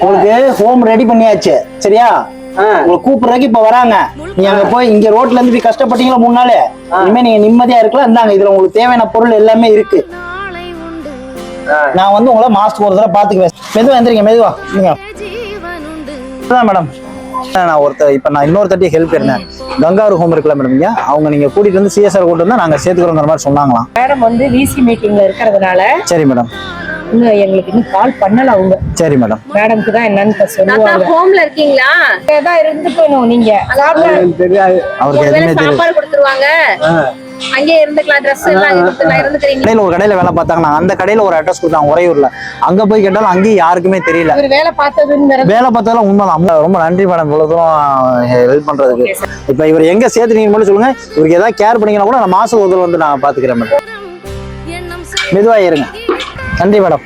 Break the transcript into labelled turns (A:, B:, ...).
A: உங்களுக்கு home ready பண்ணியாச்சு சரியா? உங்களை கூப்பிடுறதுக்கு இப்ப வராங்க. நீங்க அங்க போய் இங்க ரோட்ல இருந்து போய் கஷ்டப்பட்டீங்களா 3 நாள், இனிமே நீங்க நிம்மதியா இருக்கலாம். இந்தாங்க இதுல உங்களுக்கு தேவையான பொருள் எல்லாமே இருக்கு. நான் வந்து உங்களை மாசத்துக்கு ஒரு தடவை பாத்துக்குவேன். மெதுவா எந்திரிங்க, மெதுவா மேடம். நான் இன்னொருத்தட்டி ஹெல்ப் இருந்தேன். கங்காரு ஹோம் இருக்குல்ல மேடம், இங்க அவங்க நீங்க கூட்டிட்டு வந்து சிஎஸ்ஆர் கூட்டு வந்தா நாங்க சேர்த்துக்கிறோங்கிற மாதிரி சொன்னாங்களாம்.
B: மேடம் வந்து விசி மீட்டிங்ல இருக்கிறதுனால.
A: சரி மேடம்.
B: எங்களுக்கு இன்னும் கால் பண்ணல அவங்க.
A: சரி மேடம்.
B: மேடம்க்கு தான் என்னன்னு சொல்லுவாங்க.
C: ஹோம்ல இருக்கீங்களா?
B: ஏதா இருந்துக்கணும் நீங்க.
A: அவருக்கு எதுவுமே
C: சாப்பாடு கொடுத்துருவாங்க. அங்கே இருந்துக்கலாம், ட்ரெஸ் எல்லாம் இருந்துக்கிறீங்க.
A: ஒரு கடையில வேலை பார்த்தாங்க. அந்த கடையில ஒரு அட்ரஸ் கொடுத்தாங்க உறையூர்ல. அங்க போய் கேட்டாலும் அங்கேயும் யாருக்குமே தெரியல.
B: வேலை
A: பார்த்ததெல்லாம் உண்மைதான். ரொம்ப நன்றி மேடம் இவ்வளவு தூரம் ஹெல்ப் பண்றதுக்கு. இப்ப இவர் எங்க சேர்த்துனீங்க மட்டும் சொல்லுங்க. இவருக்கு ஏதாவது கேர் பண்ணீங்கன்னா கூட நான் மாசம் ஒரு தடவை வந்து நான் பாத்துக்கிறேன் மேடம். மெதுவா இருங்க. நன்றி மேடம்.